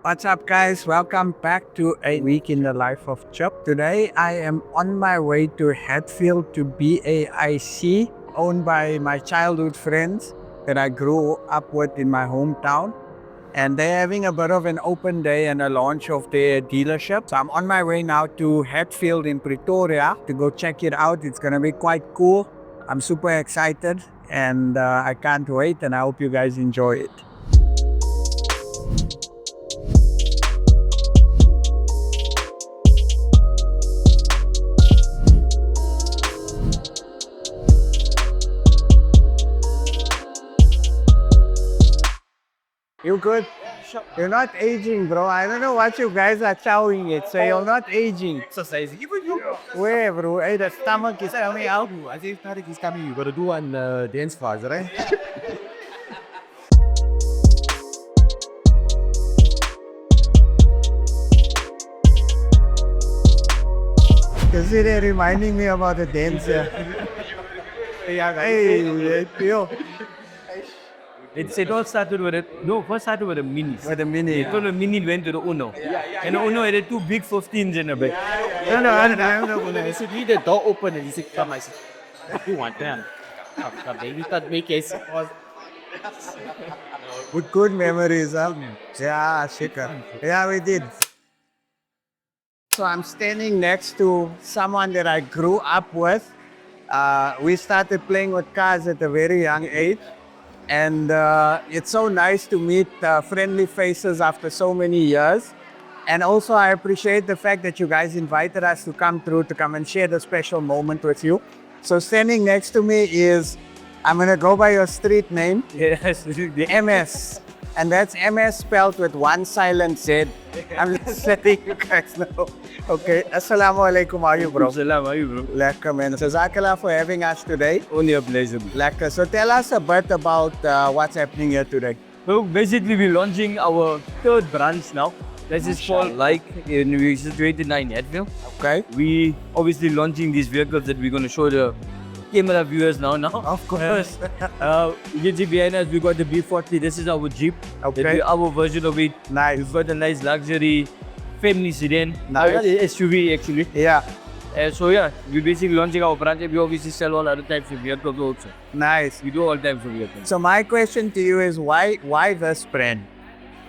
What's up, guys? Welcome back to a week in the life of Chuck. Today, I am on my way to Hatfield to BAIC, owned by my childhood friends that I grew up with in my hometown. And they're having a bit of an open day and a launch of their dealership. So I'm on my way now to Hatfield in Pretoria to go check it out. It's going to be quite cool. I'm super excited and I can't wait, and I hope you guys enjoy it. You good? You're not aging, bro. I don't know what you guys are chowing it, so you're not aging. Exercise. Even you. Where, bro? Hey, the stomach is coming out. As if Tariq is coming, you gotta do one dance fast, right? You see, they're reminding me about the dancer. Hey, yo. It all started with first started with a mini. With a mini. Then the mini went to the Uno. And the Uno had two big 15s in the back. I don't know. So leave the door open and he said, come, I said, you want that? Come, baby, start making it. With good memories, huh? Yeah, Shika. Yeah, we did. So I'm standing next to someone that I grew up with. We started playing with cars at a very young age. And it's so nice to meet friendly faces after so many years. And also I appreciate the fact that you guys invited us to come through to come and share the special moment with you. So standing next to me is, I'm going to go by your street name. Yes. MS. And that's MS spelled with one silent Z. I'm just letting you guys know. Okay. Assalamu alaikum. How are you, bro? Salam, how are you, bro? Lekker, man. Jazakallah for having us today. Only a pleasure. Lekker. So tell us a bit about what's happening here today. So basically we're launching our third branch now. This is called we're situated now in Hatfield. Okay. We obviously launching these vehicles that we're going to show the camera viewers now. Of course. You can see behind us we got the B40. This is our Jeep. Okay. Our version of it. Nice. We've got a nice luxury family sedan. Nice. SUV actually. Yeah. So yeah, we're basically launching our brand. We obviously sell all other types of vehicles also. Nice. We do all types of vehicles. So my question to you is why this brand?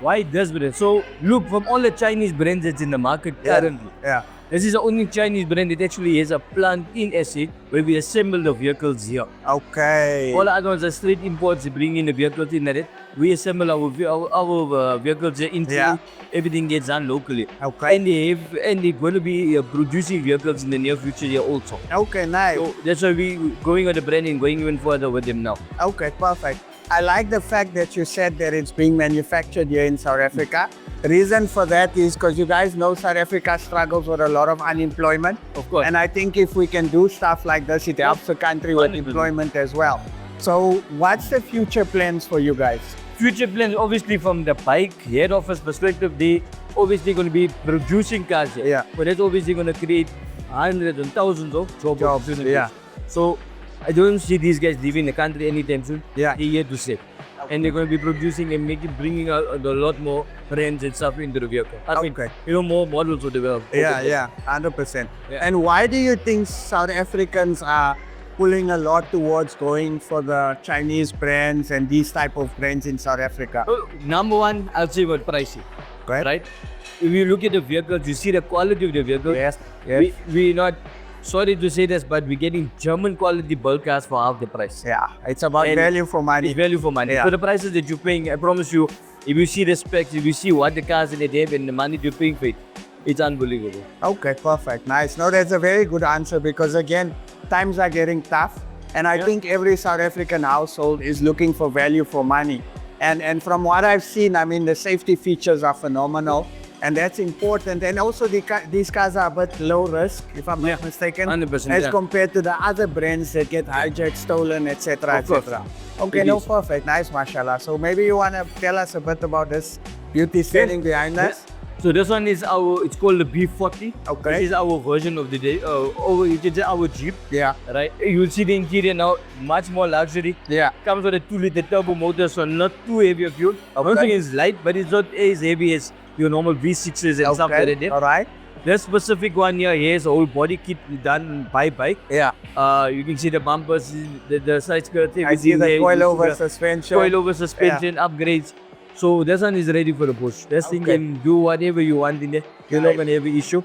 Why this brand? So look, from all the Chinese brands that's in the market currently, Yeah. this is the only Chinese brand that actually has a plant in SA where we assemble the vehicles here. Okay. All the other ones are straight imports. They bring in the vehicles in that. We assemble our vehicles here into Yeah. everything gets done locally. Okay. And they're going to be producing vehicles in the near future here also. Okay, nice. So that's why we going on the brand and going even further with them now. Okay, perfect. I like the fact that you said that it's being manufactured here in South Africa. The reason for that is because you guys know South Africa struggles with a lot of unemployment. Of course. And I think if we can do stuff like this, it helps the country with 100%. employment as well. So what's the future plans for you guys? Future plans, obviously, from the bike head office perspective, they obviously going to be producing cars here. Yeah. But that's obviously going to create hundreds and thousands of job Jobs, opportunities. yeah. So I don't see these guys leaving the country anytime soon. Yeah. They're here to stay. And they're going to be producing and bringing a lot more brands and stuff into the vehicle. I mean, Okay. more models will develop. Yeah, 100%. Yeah. And why do you think South Africans are pulling a lot towards going for the Chinese brands and these type of brands in South Africa? So, number one, I'll say about pricing. Correct? Right? If you look at the vehicles, you see the quality of the vehicle. Yes. We're not, sorry to say this, but we're getting German quality bulk cars for half the price. Yeah, it's about And value for money. It's value for money. Yeah. So the prices that you're paying, I promise you, if you see the specs, if you see what the cars that they have and the money you're paying for it, it's unbelievable. Okay, perfect. Nice. No, that's a very good answer because again, times are getting tough. And I think every South African household is looking for value for money. And from what I've seen, I mean, the safety features are phenomenal. And that's important. And also these cars are a bit low risk, if I'm not mistaken, 100%, as yeah. compared to the other brands that get hijacked, stolen, etc., Of course. etc. Okay, It no, is. perfect. Nice, mashallah. So maybe you want to tell us a bit about this beauty standing behind us? So this one is it's called the B40. Okay. This is our version of the day, you can say our Jeep, Yeah, right? You'll see the interior now, much more luxury. yeah. Comes with a 2-liter turbo motor, so not too heavy of fuel. I don't Okay. think it's light, but it's not as heavy as your normal V6s and stuff like that. All right. This specific one here, here's a whole body kit done by bike. Yeah. You can see the bumpers, the side skirt, I see the coilover suspension. coilover suspension upgrades. So this one is ready for the push. This thing can do whatever you want in there. You're not gonna have an issue.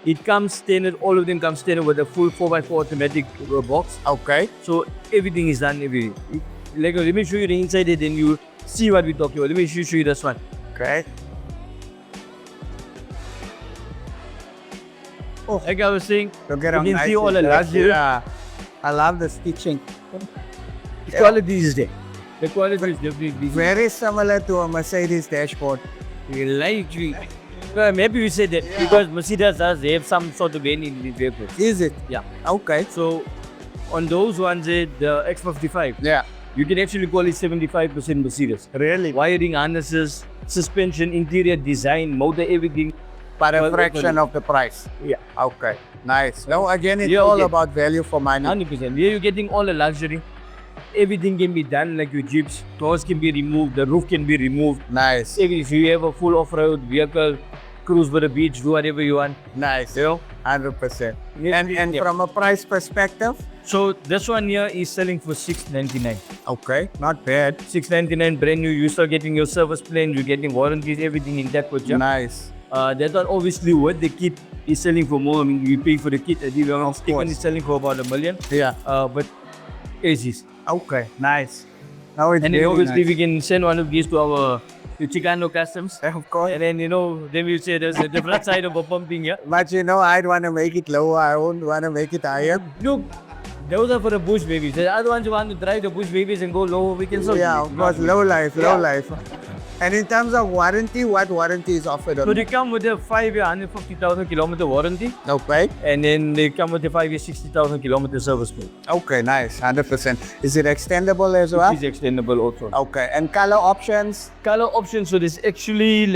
It comes standard, all of them come standard with a full 4x4 automatic box. Okay. So everything is done, everything. Like, let me show you the inside and then you see what we're talking about. Let me show you this one. Okay. Oh, like I was saying, Look at you how can nice see all it the looks. luxury. Yeah. I love the stitching. The quality is there. The quality is definitely Very similar to a Mercedes dashboard. maybe we say that because Mercedes does have some sort of vein in the vehicle. Is it? Yeah. Okay. So on those ones, the X55, Yeah. you can actually call it 75% Mercedes. Really? Wiring, harnesses, suspension, interior design, motor, everything. But a fraction of the price. Yeah. Okay. Nice. Now again, it's Yeah, all okay. about value for money. 100%. Here you're getting all the luxury. Everything can be done like your Jeeps. Doors can be removed. The roof can be removed. Nice. If you have a full off-road vehicle, cruise by the beach, do whatever you want. Nice. You know? 100%. Yeah. And from a price perspective? So this one here is selling for $699. Okay. Not bad. $699 brand new. You start getting your service plan. You're getting warranties, everything intact with you. Nice. That one obviously what the kit is selling for more. I mean, you pay for the kit. The stick one is selling for about $1 million. Yeah. But easy. Okay. Nice. Now it's And then really obviously nice. we can send one of these to our to Chicano Customs. Of course. And then then we'll say there's a different side of a pumping here. But I'd want to make it lower. I won't want to make it higher. Look, those are for the bush babies. The other ones who want to drive the bush babies and go lower, we can solve Yeah, it. of course. Low life. And in terms of warranty, what warranty is offered on So they come with a 5-year 150,000 kilometer warranty, Okay. and then they come with a 5-year 60,000 kilometer service plan. Okay, nice. 100%. Is it extendable as well? It is extendable also. Okay. And color options? Color options, so there's actually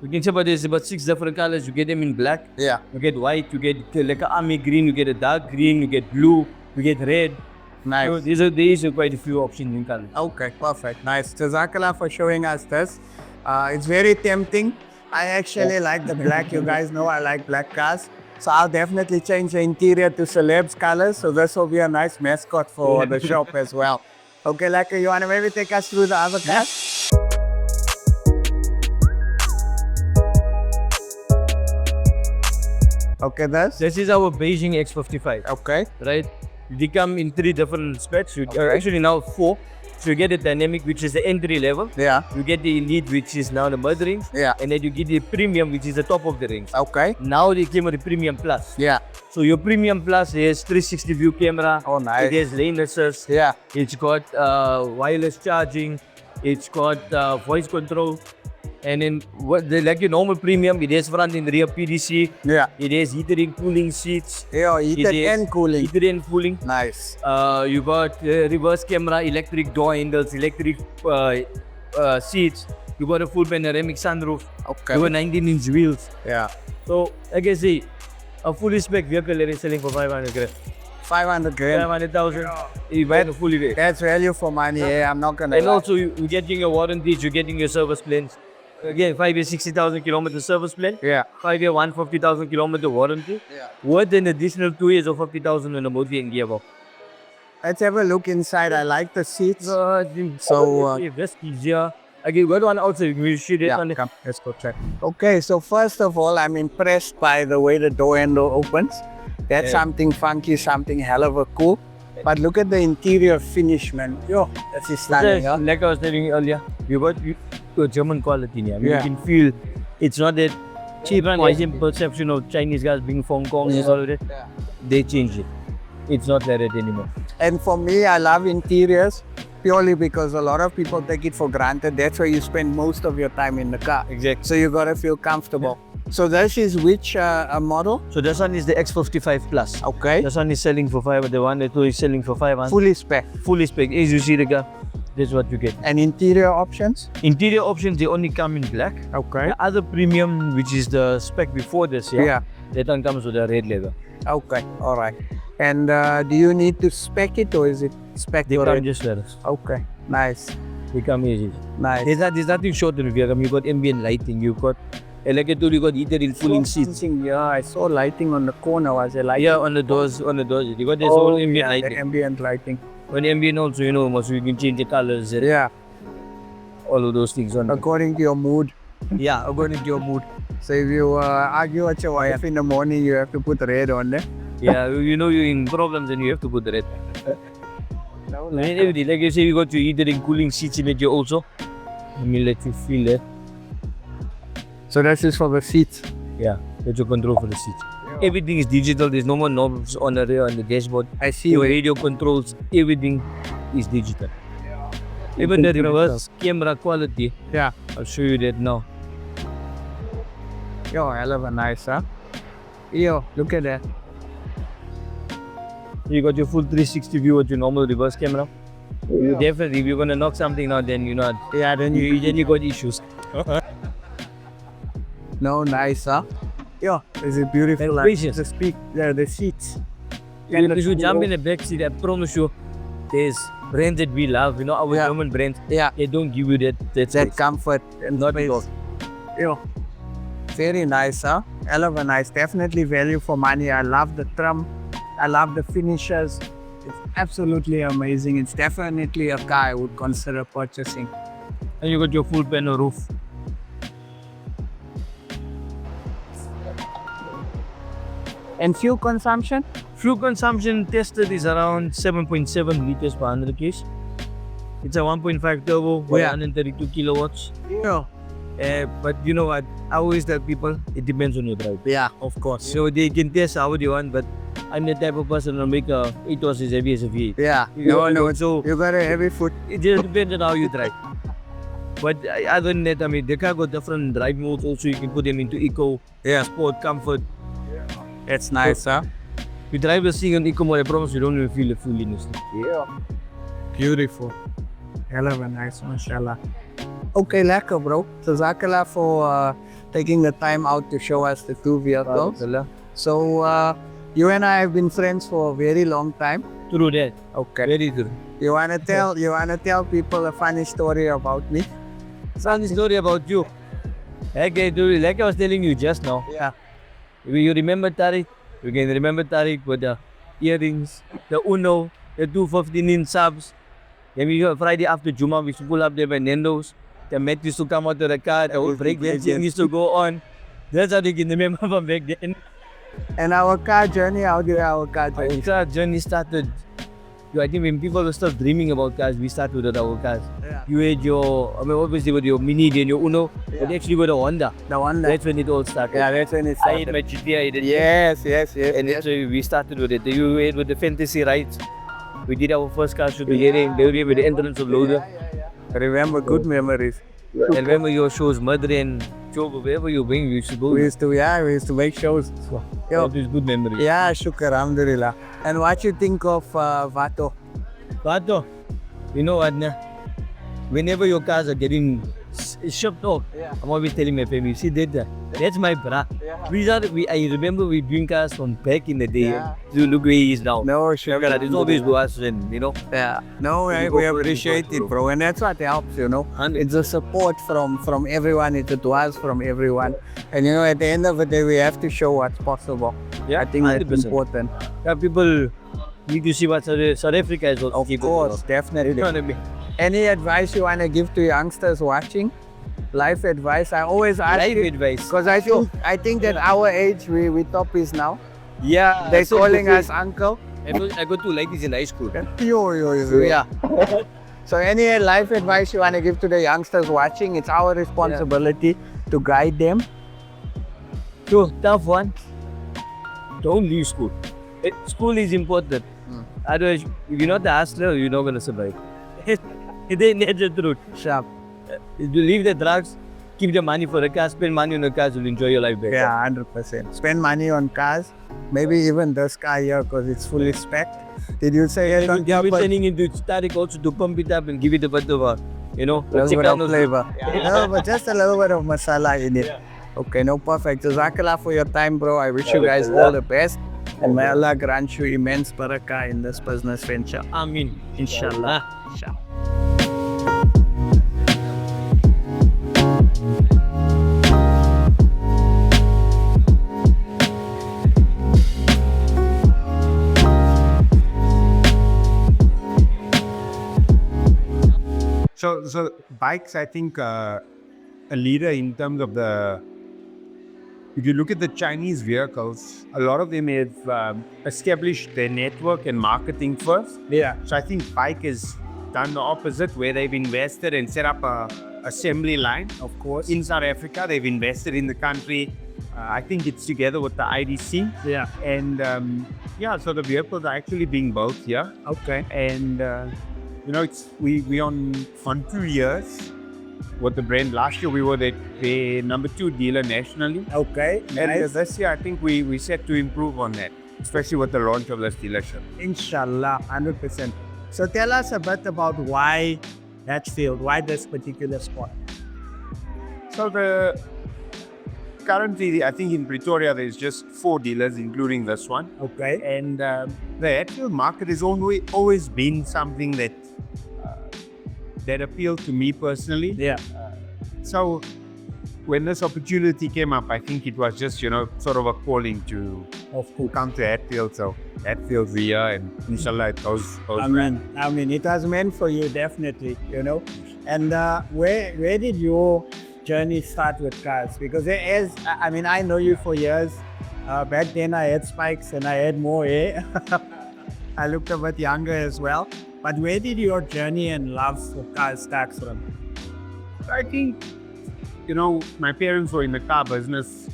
we can say about there's about 6 different colors. You get them in black, Yeah. you get white, you get like an army green, you get a dark green, you get blue, you get red. Nice. So these are quite a few options in color. Okay, perfect. Nice. Jazakallah for showing us this. It's very tempting. I actually like the black. You guys know I like black cars. So I'll definitely change the interior to celebs colors. So this will be a nice mascot for the shop as well. Okay, Laka, you want to maybe take us through the other cars? Okay, This is our Beijing X55, Okay. right? They come in 3 different specs. Actually now 4. So you get the dynamic, which is the entry level. Yeah. You get the elite, which is now the mid range. Yeah. And then you get the premium, which is the top of the range. Okay. Now they came with the premium plus. Yeah. So your premium plus has 360 view camera. Oh, nice. It has lane assist. Yeah. It's got wireless charging. It's got voice control. And then like your normal premium, it has front and rear PDC. Yeah. It has heated and cooling seats. Yeah, heated It has and cooling. Heated and cooling. Nice. You got reverse camera, electric door handles, electric seats. You got a full panoramic sunroof. Okay. You got 19-inch wheels. Yeah. So, like I say, a fully spec vehicle that is selling for 500 grand. 500 grand. 500,000. You buy the fully rate. That's value for money. Yeah, I'm not gonna. And lie. also, you're getting your warranties, you're getting your service plans. Again, 5-year 60,000 kilometer service plan. Yeah. 5-year 150,000 kilometer warranty. Yeah. With an additional 2 years of 50,000 on the motor and gearbox. Let's have a look inside. I like the seats. So, if that's easier. Again, what one also, we'll shoot it on the. Come, let's go check. Okay, so first of all, I'm impressed by the way the door handle opens. That's something funky, something hell of a cool. But look at the interior finish, man. Yo, that's stunning, huh? Like I was telling you earlier, we got a German quality here. Yeah. You can feel it's not that cheap and Asian perception of Chinese guys being Hong Kong and all of that. Yeah. They changed it. It's not like that anymore. And for me, I love interiors purely because a lot of people take it for granted. That's where you spend most of your time in the car. Exactly. So you gotta feel comfortable. So this is which model? So this one is the X55 Plus. Okay. This one is selling for 500. The one that is selling for 500. Fully spec. Fully spec. As you see the car, that's what you get. And interior options? Interior options, they only come in black. Okay. The other premium, which is the spec before this, Yeah. that one comes with a red leather. Okay. All right. And do you need to spec it or is it spec They come already? just letters. Okay. Nice. They come easy. Nice. There's nothing short in Vietnam. You got ambient lighting. You got electric. You got heated cooling seats. Yeah, I saw lighting on the corner. Was it like Yeah, on the doors. You got this whole ambient the lighting. ambient lighting? When ambient also, so you can change the colors and Yeah, all of those things on. according to your mood. Yeah, according to your mood. So if you argue with your wife in the morning, you have to put red on there. Yeah, you're in problems and you have to put the red. No, I mean, everything. Like you say, you got your heated cooling seats in it also. Let me let you feel that. So that's just for the seats. Yeah, that's your control for the seat. Everything is digital. There's no more knobs on the rear on the dashboard. I see. Your radio controls, everything is digital. Even the reverse camera quality, Yeah. I'll show you that now. Yo, hell of a nice, huh? Yo, look at that. You got your full 360 view with your normal reverse camera. You definitely, if you're gonna knock something out, then you know, Yeah, then you got issues. no, nice, huh? Yo, is it beautiful? And Like, spacious. the seats. And if you jump in the back seat, I promise you, there's brands that we love, our Yeah. German brands. Yeah, They don't give you that that space. comfort and Not space. at all. Yo, very nice, huh? Hell of a nice. Definitely value for money. I love the trim. I love the finishes. It's absolutely amazing. It's definitely a car I would consider purchasing. And you got your full panel roof. And fuel consumption? Fuel consumption tested is around 7.7 liters per 100 km. It's a 1.5 turbo with Yeah. 132 kilowatts. Yeah. But you know what? I always tell people, it depends on your drive. Yeah, of course. So they can test how they want, but I'm the type of person who make a 8 horses as heavy as a V8. Yeah. So You got a heavy foot. it just depends on how you drive. But other than that, I mean, the car got different drive modes also. You can put them into eco, sport, comfort. That's nice, huh? You drive the thing on eco mode, I promise you don't even feel the fuel in this thing. Yeah. Beautiful. Hell of a nice, mashallah. Okay, lekker, bro. So, Zakala for taking the time out to show us the two vehicles. So, you and I have been friends for a very long time. True that. Okay. Very true. You wanna tell people a funny story about me? Funny story about you. Like I was telling you just now. Yeah. You remember Tariq? You can remember Tariq with the earrings, the Uno, the 215-inch subs. Then Friday after Juma, we used to pull up there by Nando's. The mat used to come out of the car, the whole brake dancing used to go on. That's how they can remember from back then. And our car journey, how did our car journey? Our car journey started. I think when people were still dreaming about cars, we started with our cars. Yeah. You had obviously with your Mini, then your Uno, but actually with a Honda. The one that. That's when it all started. Yeah, that's when it I had started. my GTI. I did. Yes. And that's why we started with it. You had with the fantasy rides. We did our first car shoot together in Belgium with the entrance of Loader. I remember good memories. And remember your shows, Mother and Job, wherever you bring, we used to go. We used to make shows. Yo. That is good memories. Yeah, shukr, alhamdulillah. And what you think of Vato? Vato, you know what? Whenever your cars are getting shipped off, I'm always telling my family, see that's my bra. I remember we doing cars from back in the day. Yeah. So look where he is now. No, sure. It's always to us and Yeah. No, we appreciate it, bro. And that's what helps, It's a support from everyone. It's a duas from everyone. And at the end of the day, we have to show what's possible. Yeah, I think that's 100%. important. Yeah, people need to see what South Africa is also. Of course, definitely. You know what I mean? Any advice you want to give to youngsters watching? Life advice. I always ask Life it, advice. because I think that our age we top is now. Yeah. They're so calling good. us uncle. I got two ladies in high school. Yo. Yeah. So any life advice you want to give to the youngsters watching? It's our responsibility to guide them. So, tough one. Don't leave school. School is important. Otherwise, if you're not the hustler, you're not going to survive. That's the truth. Sharp. You leave the drugs, keep the money for the car, spend money on the cars, you'll enjoy your life better. Yeah, 100%. Spend money on cars. Maybe even this car here because it's fully spec. Did you say it on We're top? turning into Tariq also to pump it up and give it a bit of a, A little bit of Chicanos. flavor. No, but just a little bit of masala in it. Okay, no, perfect. Jazakallah for your time, bro. I wish you guys all the best. And may Allah grant you immense barakah in this business venture. Amin. Inshallah. Inshallah. Inshallah. So bikes, I think, a leader in terms of the. If you look at the Chinese vehicles, a lot of them have established their network and marketing first. Yeah. So I think bike has done the opposite, where they've invested and set up a assembly line. Of course. In South Africa, they've invested in the country. I think it's together with the IDC. Yeah. And yeah, so the vehicles are actually being built here. Okay. And you know, it's we on 2 years with the brand. Last year we were the number 2 dealer nationally. Okay. And Nice. this year I think we set to improve on that, especially with the launch of this dealership. Inshallah, 100%. So tell us a bit about why that field, why this particular spot. So currently I think in Pretoria there's just 4 dealers, including this one. Okay. And the Hatfield market has always been something that appealed to me personally. Yeah. So when this opportunity came up, I think it was just, sort of a calling to come to Hatfield. So Hatfield's the year, and inshallah it goes. Amen. It was meant for you, definitely, And where did your journey start with cars? Because I know you for years. Back then I had spikes and I had more hair. I looked a bit younger as well. But where did your journey and love for cars start from? I think, my parents were in the car business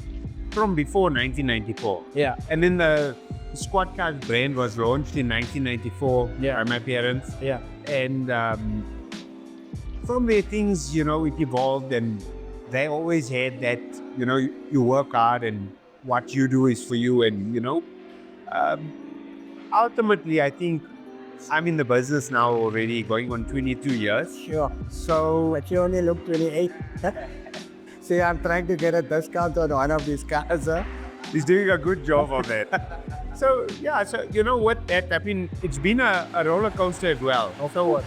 from before 1994. Yeah. And then the Squad Cars brand was launched in 1994 by my parents. Yeah. And from there things, it evolved, and they always had that, you work hard and what you do is for you. And, ultimately, I think I'm in the business now already going on 22 years. Sure. So, but you only look 28. See, I'm trying to get a discount on one of these cars. Huh? He's doing a good job of that. So, yeah, you know what, it's been a roller coaster as well. So what?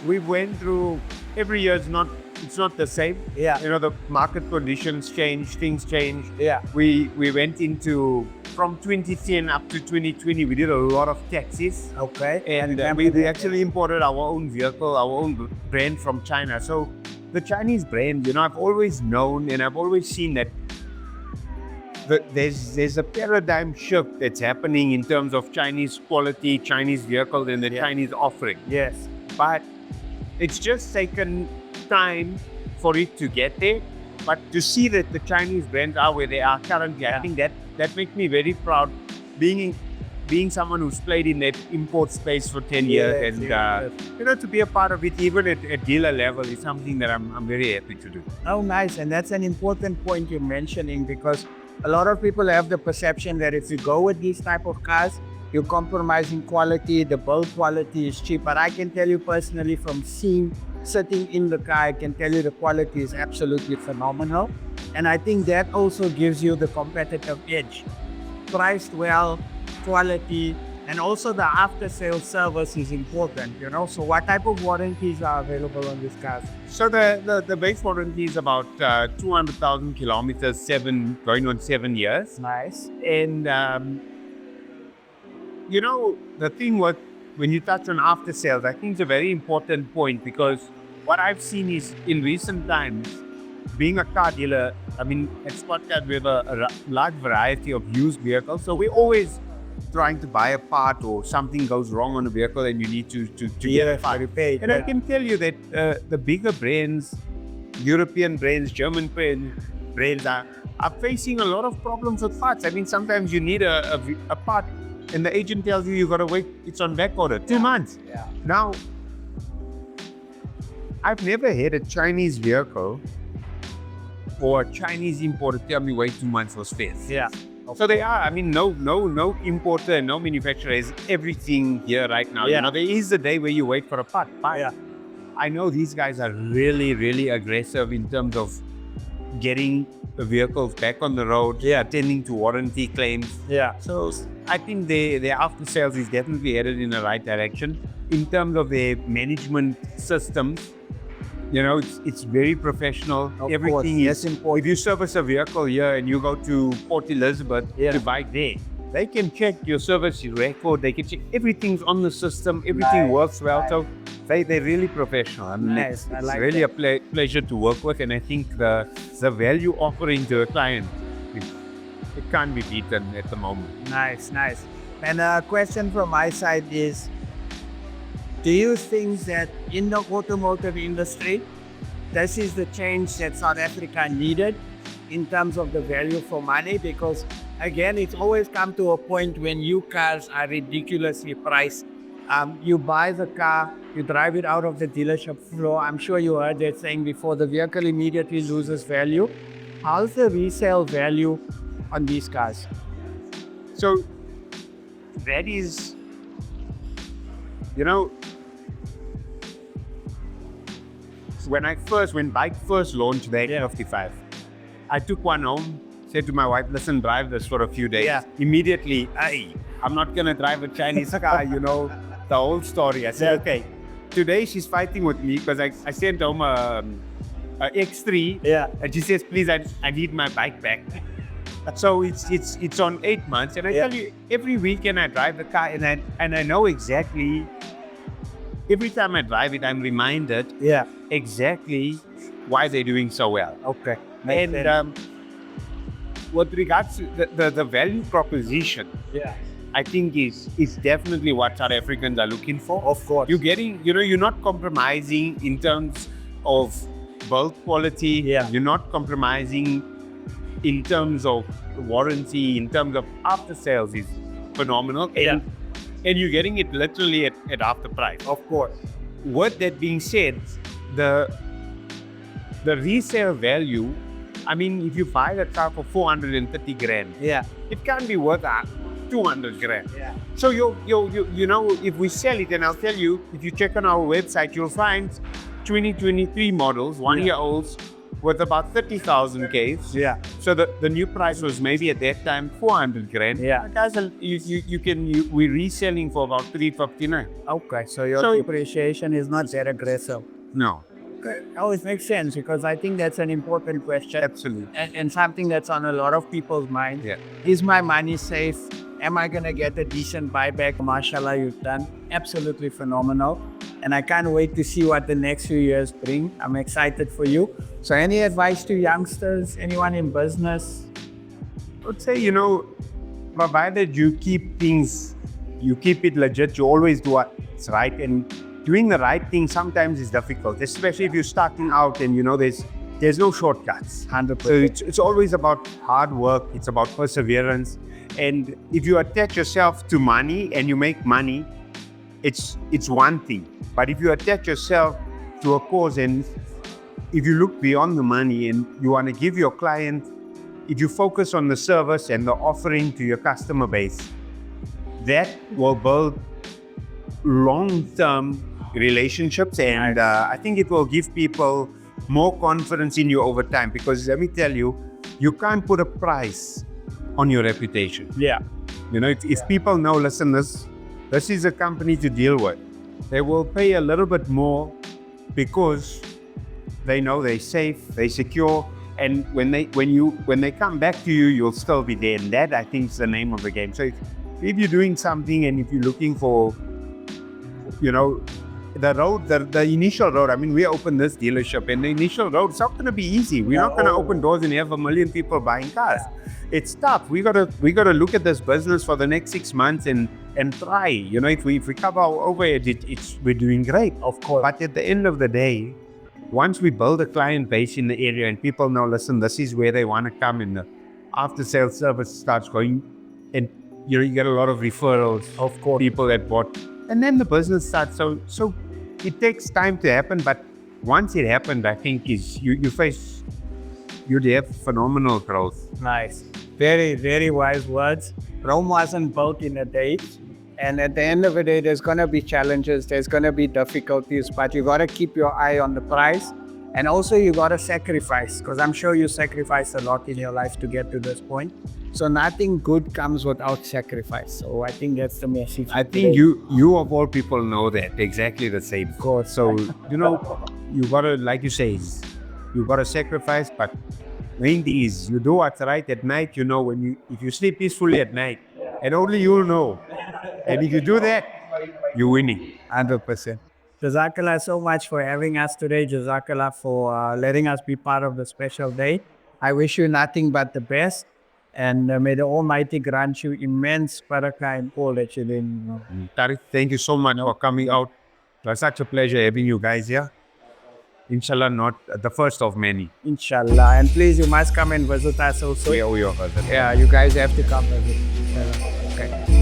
We went through, every year it's not the same. Yeah. The market conditions change, things change. Yeah. We went into, from 2010 up to 2020, we did a lot of taxis. Okay. And we actually imported our own vehicle, our own brand from China. So the Chinese brand, I've always known and I've always seen that there's a paradigm shift that's happening in terms of Chinese quality, Chinese vehicles, and the Chinese offering. Yes. But it's just taken time for it to get there. But to see that the Chinese brands are where they are currently, I think that makes me very proud, being someone who's played in that import space for 10 years, and to be a part of it, even at dealer level, is something that I'm very happy to do. Oh, nice. And that's an important point you're mentioning, because a lot of people have the perception that if you go with these type of cars, you're compromising quality, the build quality is cheap. But I can tell you personally, from sitting in the car, I can tell you the quality is absolutely phenomenal. And I think that also gives you the competitive edge. Priced well, quality, and also the after-sales service is important, So what type of warranties are available on these cars? So the base warranty is about 200,000 kilometers, going on 7 years. Nice. And the thing when you touch on after sales, I think it's a very important point, because what I've seen is, in recent times, being a car dealer, at Spot Cars we have a large variety of used vehicles. So we're always trying to buy a part, or something goes wrong on a vehicle and you need to get a part repaired. And I can tell you that the bigger brands, European brands, German brands are facing a lot of problems with parts. Sometimes you need a part, and the agent tells you got to wait, it's on back order, 2 months. Yeah. Now, I've never had a Chinese vehicle or a Chinese importer tell me wait 2 months for spares. Yeah. So they are, no importer and no manufacturer has everything here right now. Yeah. There is a day where you wait for a part. Yeah. I know these guys are really, really aggressive in terms of getting the vehicles back on the road, attending to warranty claims. Yeah. So I think their after sales is definitely headed in the right direction. In terms of their management systems, it's very professional. Everything is important. If you service a vehicle here and you go to Port Elizabeth to buy there, they can check your service record. They can check everything's on the system. Everything works well. So they're really professional. I mean, Nice. I it's like really that. a pleasure to work with, and I think the value offering to a client, it, it can't be beaten at the moment. Nice, nice. And a question from my side is, do you think that in the automotive industry, this is the change that South Africa needed in terms of the value for money? Because again, it's always come to a point when new cars are ridiculously priced. You buy the car, you drive it out of the dealership floor. I'm sure you heard that saying before, the vehicle immediately loses value. How's the resale value on these cars? So that is, you know, when bike first launched, the 855, I took one home, said to my wife, listen, drive this for a few days. Yeah. Immediately, I'm not going to drive a Chinese car, the whole story. I said, okay. Today she's fighting with me because I sent home a X3. Yeah. And she says, please, I need my bike back. So it's on 8 months. And I tell you, every weekend I drive the car and I know exactly, every time I drive it, I'm reminded Yeah. exactly why they're doing so well. Okay. And with regards to the value proposition, Yeah. I think is definitely what South Africans are looking for. Of course. You're getting, you're not compromising in terms of build quality. Yeah. You're not compromising in terms of warranty, in terms of after sales is phenomenal. Yeah. And you're getting it literally at half the price. Of course. With that being said, the resale value, I mean, if you buy the car for 430 grand, Yeah. it can't be worth 200 grand. Yeah. So if we sell it, and I'll tell you, if you check on our website, you'll find 2023 models, one-year-olds, with about 30,000 Ks. Yeah. So the new price was maybe at that time 400 grand. Yeah. Guys, we're reselling for about 359. Okay. So your So- depreciation is not that aggressive. No, Okay. Always makes sense because I think that's an important question. absolutely. And something that's on a lot of people's mind. Yeah. Is my money safe? Am I going to get a decent buyback? Mashallah, you've done absolutely phenomenal. And I can't wait to see what the next few years bring. I'm excited for you. So any advice to youngsters, anyone in business? I would say, provided you keep it legit, you always do what's right. And doing the right thing sometimes is difficult, especially if you're starting out and, there's no shortcuts. 100%. So it's always about hard work. It's about perseverance. And if you attach yourself to money and you make money, it's one thing. But if you attach yourself to a cause and if you look beyond the money and you want to give your client, if you focus on the service and the offering to your customer base, that will build long-term relationships. And I think it will give people more confidence in you over time, because let me tell you, you can't put a price on your reputation. Yeah. If people know, listen, this is a company to deal with, they will pay a little bit more because they know they're safe, they're secure, and when they come back to you, you'll still be there. And that, I think, is the name of the game. So if you're doing something and if you're looking for, the initial road, I mean, we opened this dealership and the initial road, it's not going to be easy. We're not going to open doors and have 1 million people buying cars. It's tough. We gotta look at this business for the next 6 months and try. If we cover our overhead, we're doing great. Of course. But at the end of the day, once we build a client base in the area and people know, listen, this is where they want to come, and the after sales service starts going, and you get a lot of referrals Of course. people that bought, and then the business starts. So it takes time to happen, but once it happened, I think you'd have phenomenal growth. Nice. Very, very wise words. Rome wasn't built in a day. And at the end of the day, there's going to be challenges, there's going to be difficulties, but you got to keep your eye on the prize. And also you got to sacrifice, because I'm sure you sacrificed a lot in your life to get to this point. So nothing good comes without sacrifice. So I think that's the message. I think you of all people know that exactly the same. Of course. So, you gotta, like you say, you gotta sacrifice, but main thing is you do what's right at night. If you sleep peacefully at night, and only you'll know. And if you do that, you're winning. 100%. Jazakallah so much for having us today. Jazakallah for letting us be part of the special day. I wish you nothing but the best. And may the Almighty grant you immense barakah in all that you're doing. Tariq, thank you so much for coming out. It was such a pleasure having you guys here. Inshallah, not the first of many. Inshallah. And please, you must come and visit us also. We are further. Yeah, you guys have to come visit. Okay.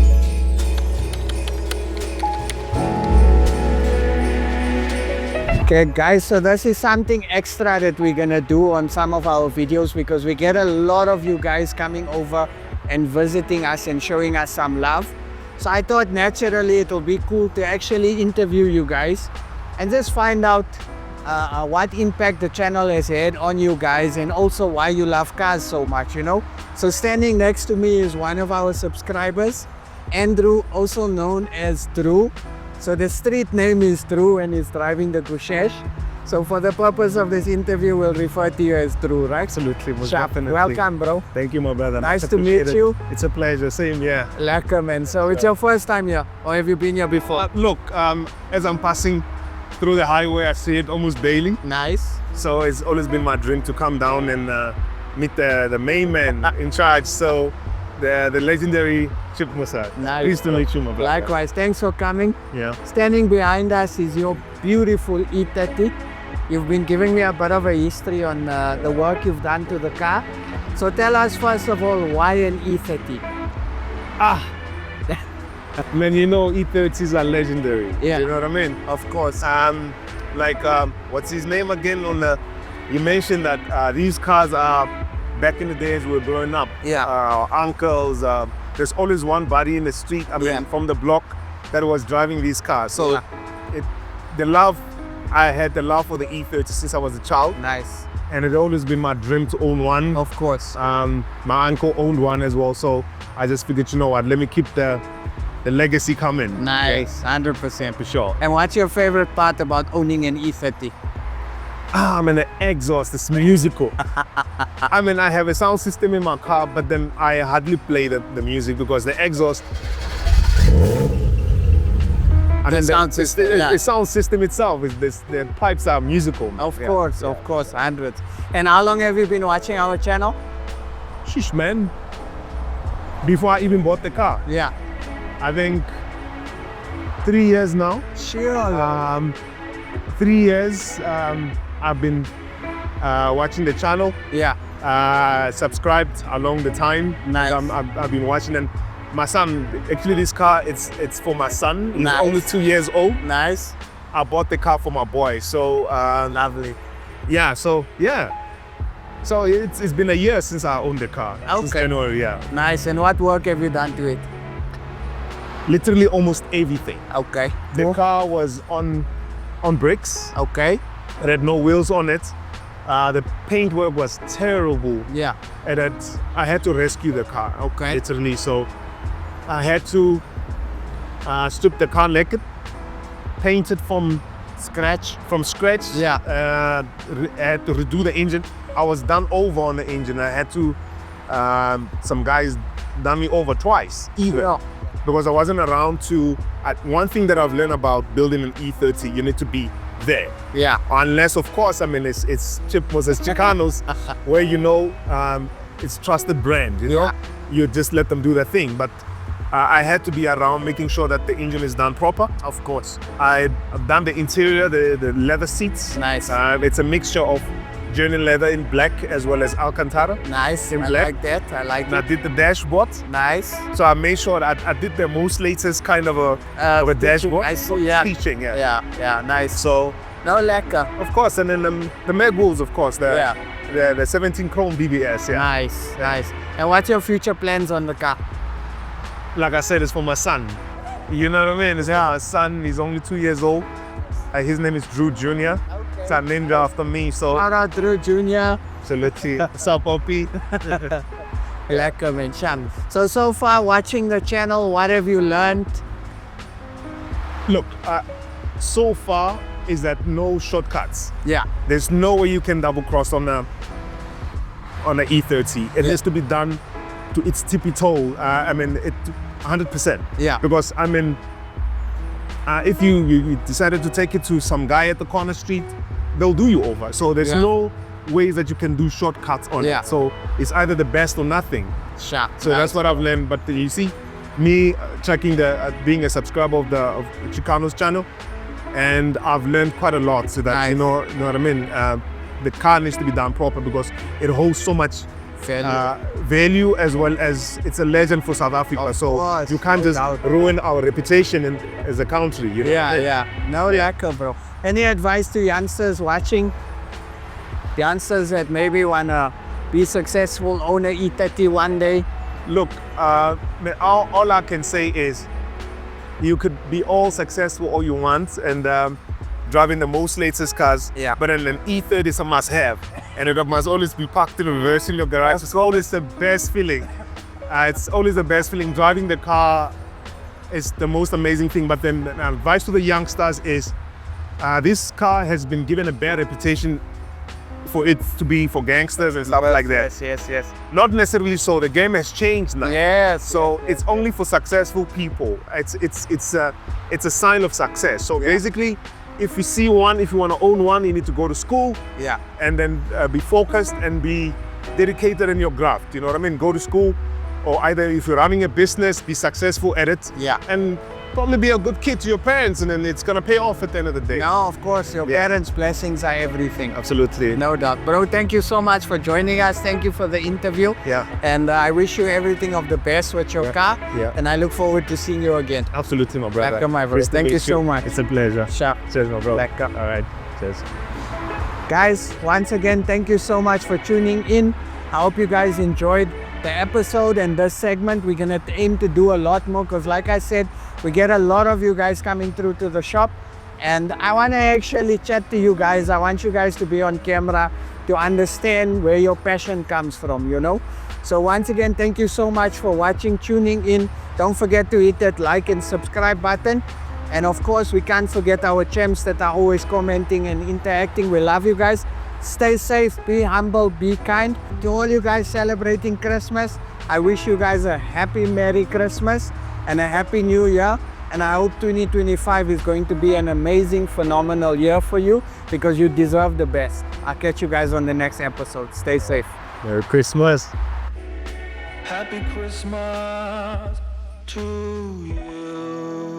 Okay guys, so this is something extra that we're gonna do on some of our videos because we get a lot of you guys coming over and visiting us and showing us some love. So I thought naturally it will be cool to actually interview you guys and just find out what impact the channel has had on you guys and also why you love cars so much, you know. So standing next to me is one of our subscribers, Andrew, also known as Drew. So the street name is Drew and he's driving the Gushesh. So for the purpose of this interview, we'll refer to you as Drew, right? Absolutely, most Sharp. definitely. Welcome, bro. Thank you, my brother. Nice to Appreciate meet it. you. It's a pleasure. Same, yeah. Lekker, man. So it's your first time here, or have you been here before? Look, as I'm passing through the highway, I see it almost daily. Nice. So it's always been my dream to come down and meet the main man in charge. So the legendary Chip Moosa. Nice. Pleased to meet you, my brother. Likewise. Thanks for coming. Yeah. Standing behind us is your beautiful E30. You've been giving me a bit of a history on the work you've done to the car. So tell us first of all, why an E30? Man, you know, E30s are legendary. Yeah. You know what I mean? Of course. What's his name again? You mentioned that these cars are back in the days we were growing up. Yeah. Our uncles. There's always one buddy in the street. Yeah. From the block that was driving these cars. So, Yeah. I had the love for the E30 since I was a child, Nice. and it always been my dream to own one. Of course. My uncle owned one as well, so I just figured, you know what? Let me keep the legacy coming. Nice. 100%. For sure. And what's your favorite part about owning an E30? The exhaust is musical. I have a sound system in my car, but then I hardly play the music because the exhaust. The sound system, yeah. The sound system itself the pipes are musical. Of course, 100. And how long have you been watching our channel? Sheesh, man. Before I even bought the car, Yeah. I think 3 years now. Sure. 3 years. I've been watching the channel. Yeah. Subscribed along the time. Nice. I've been watching, and my son, actually this car, it's for my son. He's Nice. only 2 years old. Nice. I bought the car for my boy. So Lovely. yeah, so it's been a year since I owned the car. Since Okay. January, yeah. Nice. And what work have you done to it? Literally almost everything. Okay. The car was on bricks. Okay. It had no wheels on it. The paint work was terrible. Yeah. And I had to rescue the car. Okay. Literally, so I had to strip the car naked, paint it from Scratch. scratch. Yeah. I had to redo the engine. I was done over on the engine. I had to, some guys done me over twice. Yeah. Because I wasn't around to, one thing that I've learned about building an E30, you need to be there. Yeah. Unless, of course, it's Chip Moosa's Chicanos, where it's trusted brand. You know, Yeah. you just let them do their thing. But I had to be around, making sure that the engine is done proper. Of course. I've done the interior, the leather seats. Nice. It's a mixture of journey leather in black as well as Alcantara. Nice. in I black. like that. I like And I it. did the dashboard. Nice. So I made sure that I did the most latest kind of a dashboard. I see. Yeah. Teaching, yeah. Yeah. Yeah. Nice. So, No lekker. of course, and then the mag wheels, of course, Yeah. the 17 chrome BBS, yeah. Nice. Nice. And what's your future plans on the car? Like I said, it's for my son. You know what I mean? It's my son. He's only 2 years old. His name is Drew Jr. It's named after me. So, Shout out Drew Jr. absolutely. What's up, Poppy? Lekker man, Sham. So far watching the channel, what have you learned? Look, so far is that no shortcuts. Yeah. There's no way you can double cross on a E30. It has to be done to its tippy toe. 100%. Yeah. Because If you decided to take it to some guy at the corner street, they'll do you over. So there's no ways that you can do shortcuts on it. So it's either the best or nothing. Sure. So that's what I've learned. But you see, me checking being a subscriber of the Chicanos channel, and I've learned quite a lot. So that you know what I mean. The car needs to be done proper because it holds so much value, as well as it's a legend for South Africa. So you can't just ruin our reputation as a country. You know? No, lekker, bro. Any advice to youngsters watching? Youngsters that maybe wanna be successful, own a E30 one day? Look, all I can say is you could be all successful all you want and driving the most latest cars, but an E30 is a must-have, and it must always be parked in reverse in your garage. It's always the best feeling. It's always the best feeling. Driving the car is the most amazing thing. But then advice to the youngsters is this car has been given a bad reputation for it to be for gangsters and stuff like that. Yes. Not necessarily so. The game has changed now. Yes. So it's only for successful people. It's a sign of success. So basically, if you want to own one, you need to go to school. And then be focused and be dedicated in your craft. You know what I mean? Go to school, or either if you're running a business, be successful at it. And probably be a good kid to your parents, and then it's gonna pay off at the end of the day. No, of course, your parents' blessings are everything. Absolutely. No doubt. Bro, thank you so much for joining us. Thank you for the interview. And I wish you everything of the best with your car. And I look forward to seeing you again. Absolutely, my brother. Lekker, my bro. Thank you so much. It's a pleasure. Sure. Cheers, my bro. Lekker. All right. Cheers. Guys, once again, thank you so much for tuning in. I hope you guys enjoyed the episode and this segment. We're gonna aim to do a lot more because, like I said, we get a lot of you guys coming through to the shop, and I want to actually chat to you guys. I want you guys to be on camera to understand where your passion comes from, you know. So once again, thank you so much for watching, tuning in. Don't forget to hit that like and subscribe button. And of course, we can't forget our champs that are always commenting and interacting. We love you guys. Stay safe, be humble, be kind. To all you guys celebrating Christmas, I wish you guys a happy Merry Christmas and a Happy New Year. And I hope 2025 is going to be an amazing, phenomenal year for you, because you deserve the best. I'll catch you guys on the next episode. Stay safe. Merry Christmas. Happy Christmas to you.